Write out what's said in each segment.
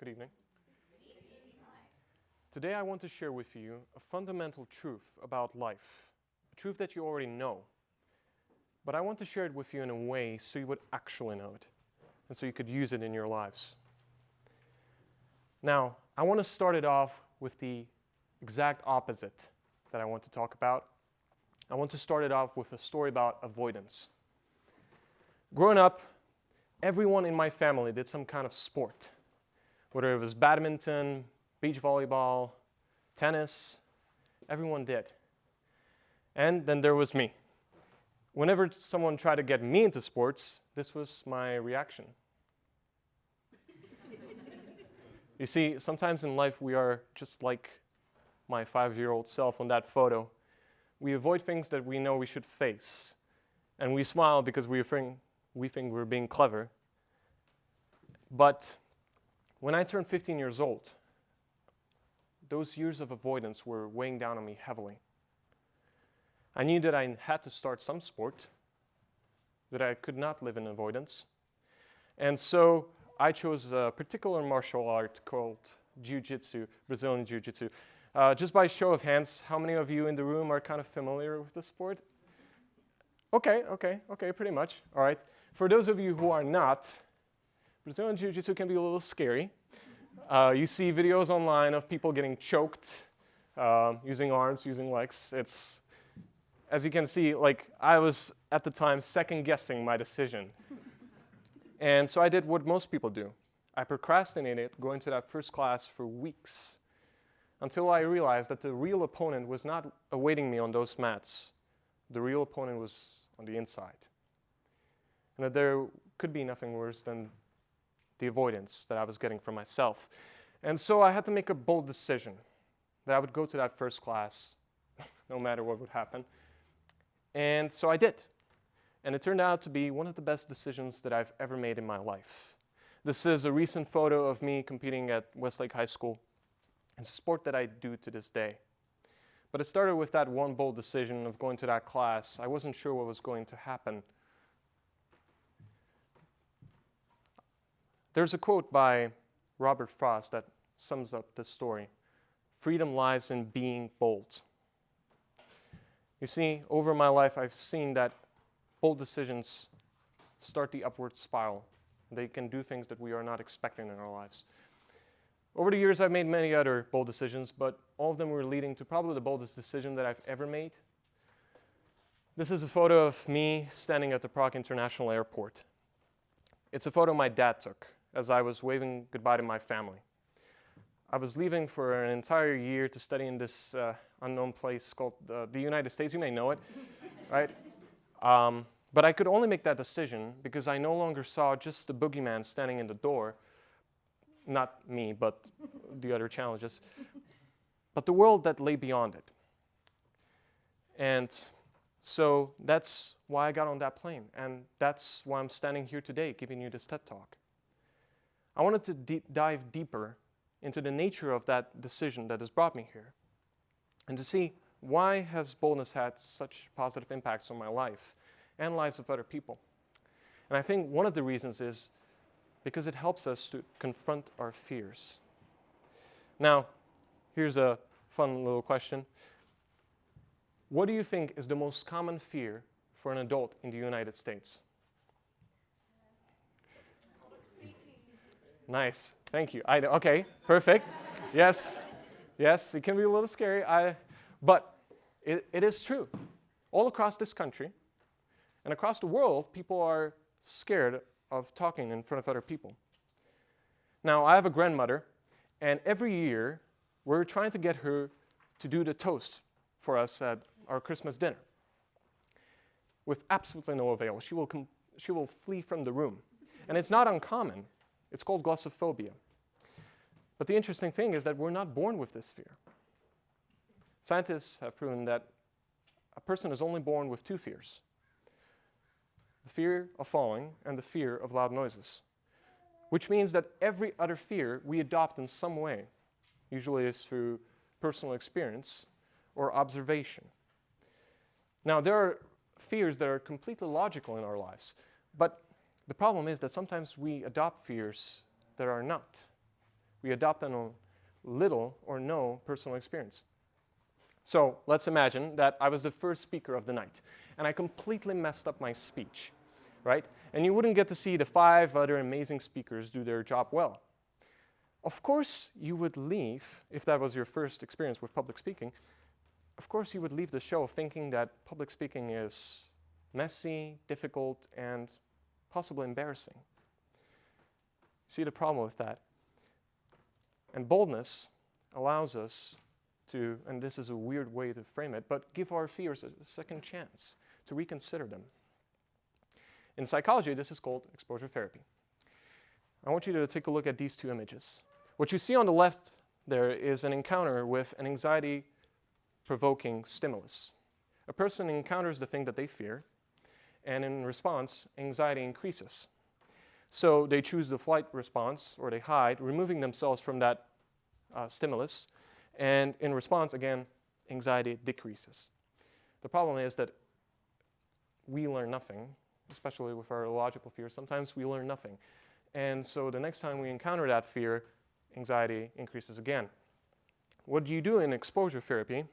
Good evening. Today I want to share with you a fundamental truth about life, a truth that you already know, but I want to share it with you in a way so you would actually know it, and so you could use it in your lives. Now, I want to start it off with the exact opposite that I want to talk about. I want to start it off with a story about avoidance. Growing up, everyone in my family did some kind of sport, whether it was badminton, beach volleyball, tennis, everyone did. And then there was me. Whenever someone tried to get me into sports, this was my reaction. You see, sometimes in life we are just like my 5-year-old self on that photo. We avoid things that we know we should face. And we smile because we think we're being clever. But when I turned 15 years old, those years of avoidance were weighing down on me heavily. I knew that I had to start some sport, that I could not live in avoidance. And so I chose a particular martial art called Jiu-Jitsu, Brazilian Jiu-Jitsu. Just by show of hands, how many of you in the room are kind of familiar with the sport? Okay, pretty much. All right. For those of you who are not, Brazilian Jiu-Jitsu can be a little scary. You see videos online of people getting choked, using arms, using legs. It's, as you can see, like I was at the time second-guessing my decision. And so I did what most people do. I procrastinated going to that first class for weeks until I realized that the real opponent was not awaiting me on those mats. The real opponent was on the inside. And that there could be nothing worse than the avoidance that I was getting from myself. And so I had to make a bold decision that I would go to that first class no matter what would happen. And so I did. And it turned out to be one of the best decisions that I've ever made in my life. This is a recent photo of me competing at Westlake High School. It's a sport that I do to this day. But it started with that one bold decision of going to that class. I wasn't sure what was going to happen. There's a quote by Robert Frost that sums up this story. Freedom lies in being bold. You see, over my life, I've seen that bold decisions start the upward spiral. They can do things that we are not expecting in our lives. Over the years, I've made many other bold decisions, but all of them were leading to probably the boldest decision that I've ever made. This is a photo of me standing at the Prague International Airport. It's a photo my dad took as I was waving goodbye to my family. I was leaving for an entire year to study in this unknown place called the United States. You may know it, right? But I could only make that decision because I no longer saw just the boogeyman standing in the door. Not me, but the other challenges. But the world that lay beyond it. And so that's why I got on that plane. And that's why I'm standing here today giving you this TED Talk. I wanted to dive deeper into the nature of that decision that has brought me here. And to see why has boldness had such positive impacts on my life and lives of other people. And I think one of the reasons is because it helps us to confront our fears. Now, here's a fun little question. What do you think is the most common fear for an adult in the United States? Nice, thank you. Okay, perfect. Yes, it can be a little scary, but it is true. All across this country and across the world, people are scared of talking in front of other people. Now, I have a grandmother, and every year we're trying to get her to do the toast for us at our Christmas dinner. With absolutely no avail. She will flee from the room. And it's not uncommon. It's called glossophobia. But the interesting thing is that we're not born with this fear. Scientists have proven that a person is only born with two fears. The fear of falling and the fear of loud noises. Which means that every other fear we adopt in some way. Usually it's through personal experience or observation. Now, there are fears that are completely logical in our lives, but the problem is that sometimes we adopt fears that are not. We adopt them on little or no personal experience. So let's imagine that I was the first speaker of the night, and I completely messed up my speech, right? And you wouldn't get to see the 5 other amazing speakers do their job well. Of course, you would leave, if that was your first experience with public speaking, of course you would leave the show thinking that public speaking is messy, difficult, and possibly embarrassing. See the problem with that? And boldness allows us to, and this is a weird way to frame it, but give our fears a second chance to reconsider them. In psychology, this is called exposure therapy. I want you to take a look at these 2 images. What you see on the left there is an encounter with an anxiety-provoking stimulus. A person encounters the thing that they fear, and in response, anxiety increases. So they choose the flight response, or they hide, removing themselves from that stimulus, and in response, again, anxiety decreases. The problem is that we learn nothing, especially with our illogical fears. Sometimes we learn nothing. And so the next time we encounter that fear, anxiety increases again. What do you do in exposure therapy?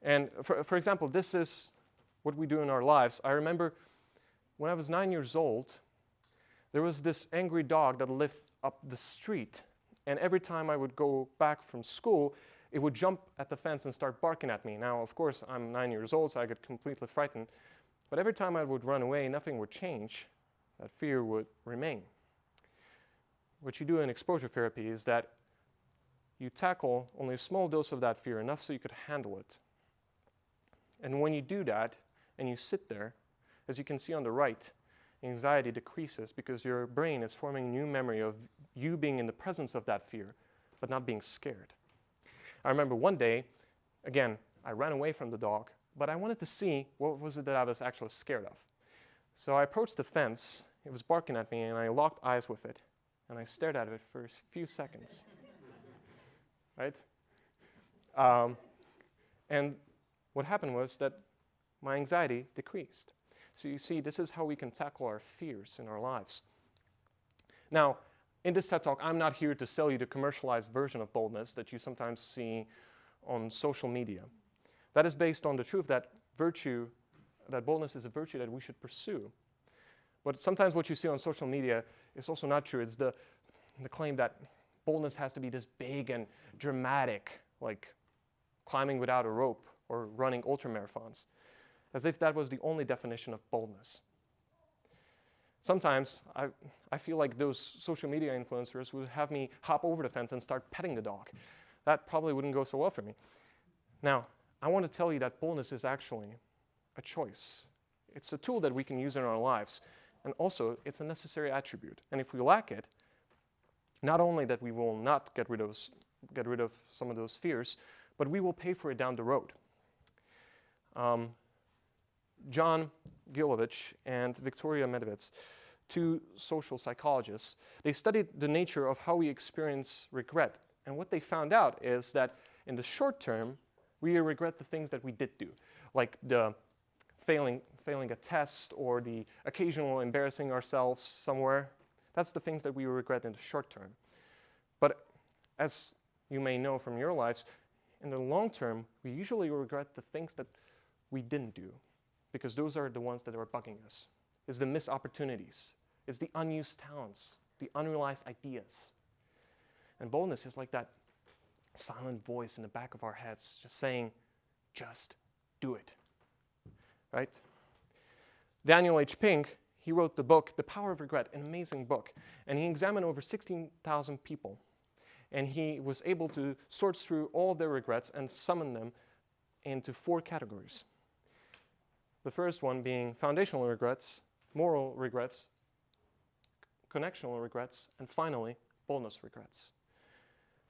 And for example, this is what we do in our lives. I remember when I was 9 years old, there was this angry dog that lived up the street. And every time I would go back from school, it would jump at the fence and start barking at me. Now, of course, I'm 9 years old, so I get completely frightened. But every time I would run away, nothing would change. That fear would remain. What you do in exposure therapy is that you tackle only a small dose of that fear, enough so you could handle it. And when you do that, and you sit there, as you can see on the right, anxiety decreases because your brain is forming a new memory of you being in the presence of that fear, but not being scared. I remember one day, again, I ran away from the dog, but I wanted to see what was it that I was actually scared of. So I approached the fence, it was barking at me, and I locked eyes with it, and I stared at it for a few seconds, right? And what happened was that my anxiety decreased. So you see, this is how we can tackle our fears in our lives. Now, in this TED Talk, I'm not here to sell you the commercialized version of boldness that you sometimes see on social media. That is based on the truth that boldness is a virtue that we should pursue. But sometimes what you see on social media is also not true. It's the claim that boldness has to be this big and dramatic, like climbing without a rope or running ultramarathons, as if that was the only definition of boldness. Sometimes I feel like those social media influencers would have me hop over the fence and start petting the dog. That probably wouldn't go so well for me. Now, I want to tell you that boldness is actually a choice. It's a tool that we can use in our lives, and also it's a necessary attribute. And if we lack it, not only that we will not get rid of some of those fears, but we will pay for it down the road. John Gilovich and Victoria Medovitz, 2 social psychologists, they studied the nature of how we experience regret. And what they found out is that in the short term, we regret the things that we did do, like the failing a test or the occasional embarrassing ourselves somewhere. That's the things that we regret in the short term. But as you may know from your lives, in the long term, we usually regret the things that we didn't do, because those are the ones that are bugging us. It's the missed opportunities. It's the unused talents, the unrealized ideas. And boldness is like that silent voice in the back of our heads just saying, just do it, right? Daniel H. Pink, he wrote the book, The Power of Regret, an amazing book. And he examined over 16,000 people. And he was able to sort through all of their regrets and summon them into 4 categories. The first one being foundational regrets, moral regrets, connectional regrets, and finally, boldness regrets.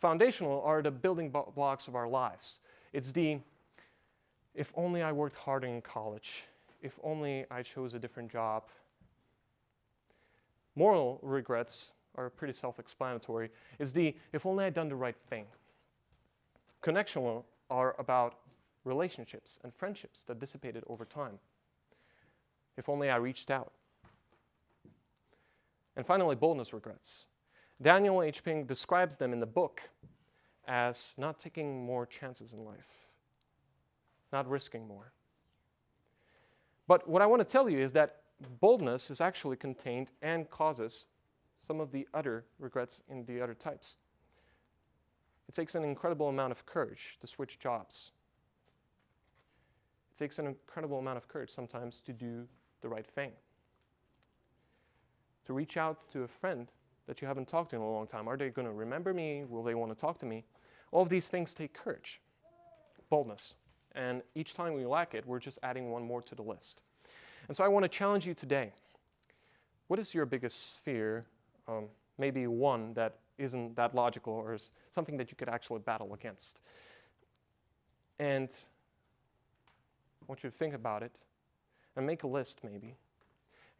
Foundational are the building blocks of our lives. It's the, if only I worked harder in college, if only I chose a different job. Moral regrets are pretty self-explanatory. It's the, if only I'd done the right thing. Connectional are about relationships and friendships that dissipated over time. If only I reached out. And finally, boldness regrets. Daniel H. Pink describes them in the book as not taking more chances in life, not risking more. But what I want to tell you is that boldness is actually contained and causes some of the other regrets in the other types. It takes an incredible amount of courage to switch jobs. It takes an incredible amount of courage sometimes to do the right thing. To reach out to a friend that you haven't talked to in a long time. Are they going to remember me? Will they want to talk to me? All of these things take courage, boldness. And each time we lack it, we're just adding one more to the list. And so I want to challenge you today. What is your biggest fear? Maybe one that isn't that logical or is something that you could actually battle against. And I want you to think about it and make a list maybe.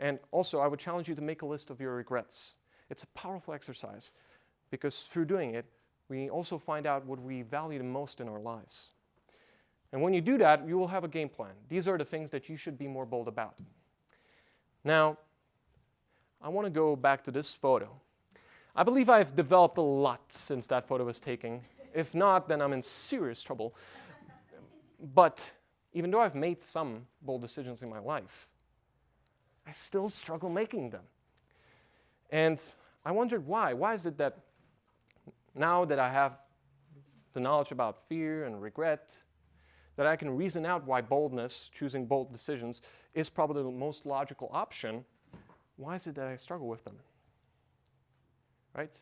And also I would challenge you to make a list of your regrets. It's a powerful exercise because through doing it, we also find out what we value the most in our lives. And when you do that, you will have a game plan. These are the things that you should be more bold about. Now, I want to go back to this photo. I believe I've developed a lot since that photo was taken. If not, then I'm in serious trouble. But even though I've made some bold decisions in my life, I still struggle making them. And I wondered why. Why is it that now that I have the knowledge about fear and regret, that I can reason out why boldness, choosing bold decisions, is probably the most logical option, why is it that I struggle with them? Right?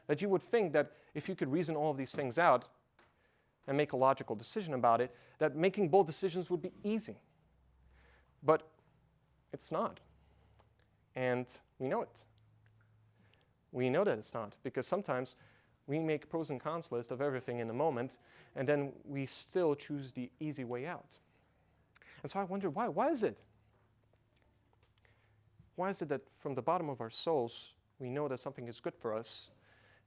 That you would think that if you could reason all of these things out and make a logical decision about it, that making bold decisions would be easy. But it's not. And we know it. We know that it's not, because sometimes we make pros and cons list of everything in the moment, and then we still choose the easy way out. And so I wonder why. Why is it? Why is it that from the bottom of our souls, we know that something is good for us,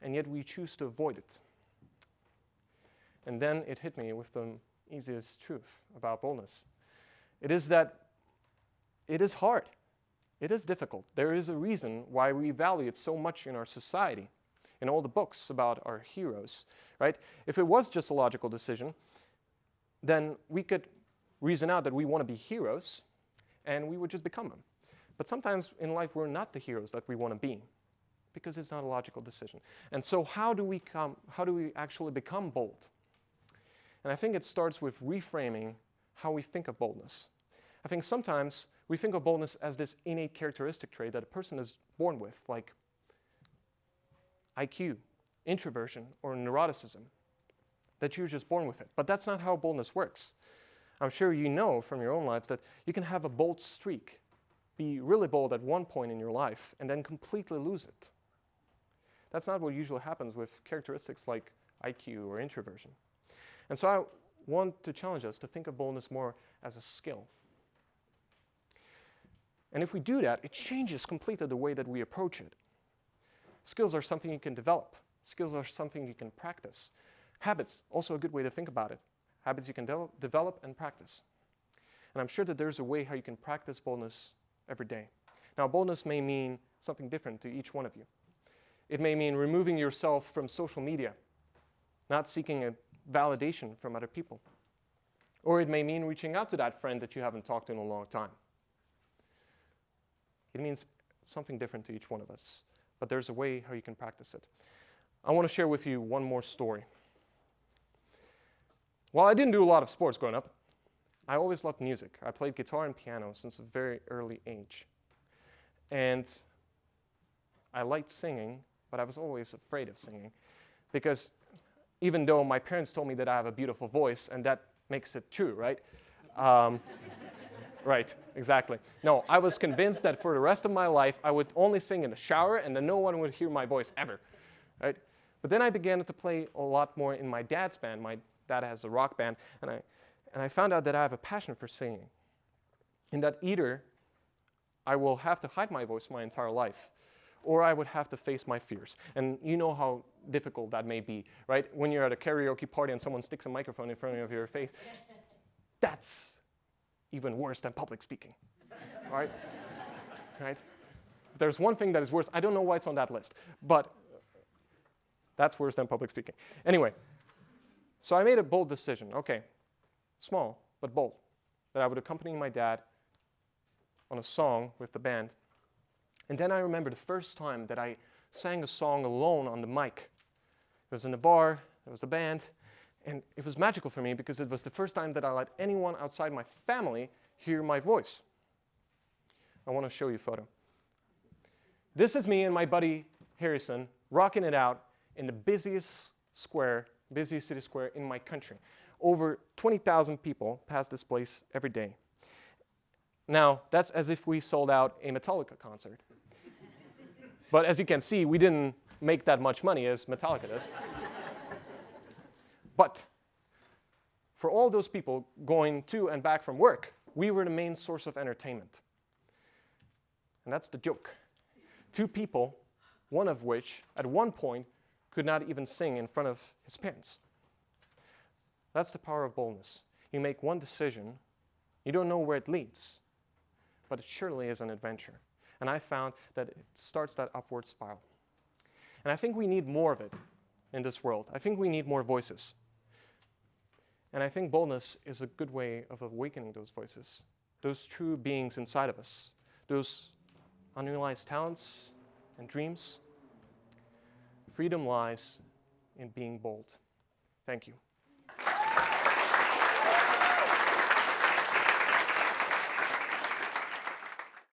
and yet we choose to avoid it? And then it hit me with the easiest truth about boldness. It is that it is hard. It is difficult. There is a reason why we value it so much in our society, in all the books about our heroes, right? If it was just a logical decision, then we could reason out that we want to be heroes, and we would just become them. But sometimes in life, we're not the heroes that we want to be, because it's not a logical decision. And so how do we actually become bold? And I think it starts with reframing how we think of boldness. I think sometimes we think of boldness as this innate characteristic trait that a person is born with, like IQ, introversion, or neuroticism, that you're just born with it. But that's not how boldness works. I'm sure you know from your own lives that you can have a bold streak, be really bold at one point in your life, and then completely lose it. That's not what usually happens with characteristics like IQ or introversion. And so I want to challenge us to think of boldness more as a skill. And if we do that, it changes completely the way that we approach it. Skills are something you can develop. Skills are something you can practice. Habits, also a good way to think about it. Habits you can develop and practice. And I'm sure that there's a way how you can practice boldness every day. Now, boldness may mean something different to each one of you. It may mean removing yourself from social media, not seeking a validation from other people. Or it may mean reaching out to that friend that you haven't talked to in a long time. It means something different to each one of us, but there's a way how you can practice it. I want to share with you one more story. While I didn't do a lot of sports growing up, I always loved music. I played guitar and piano since a very early age. And I liked singing, but I was always afraid of singing, because even though my parents told me that I have a beautiful voice, and that makes it true, right? Right, exactly. No, I was convinced that for the rest of my life, I would only sing in the shower, and then no one would hear my voice ever, right? But then I began to play a lot more in my dad's band. My dad has a rock band, and I found out that I have a passion for singing, and that either I will have to hide my voice my entire life, or I would have to face my fears. And you know how difficult that may be, right? When you're at a karaoke party and someone sticks a microphone in front of your face, that's even worse than public speaking, right? If there's one thing that is worse, I don't know why it's on that list, but That's worse than public speaking. Anyway, so I made a bold decision. Okay, small but bold, that I would accompany my dad on a song with the band. And then I remember the first time that I sang a song alone on the mic. It was in a bar, there was a band, and it was magical for me because it was the first time that I let anyone outside my family hear my voice. I want to show you a photo. This is me and my buddy Harrison rocking it out in the busiest city square in my country. Over 20,000 people pass this place every day. Now, that's as if we sold out a Metallica concert. But as you can see, we didn't make that much money as Metallica does. But for all those people going to and back from work, we were the main source of entertainment. And that's the joke. Two people, one of which at one point could not even sing in front of his parents. That's the power of boldness. You make one decision, you don't know where it leads, but it surely is an adventure. And I found that it starts that upward spiral. And I think we need more of it in this world. I think we need more voices. And I think boldness is a good way of awakening those voices, those true beings inside of us, those unrealized talents and dreams. Freedom lies in being bold. Thank you.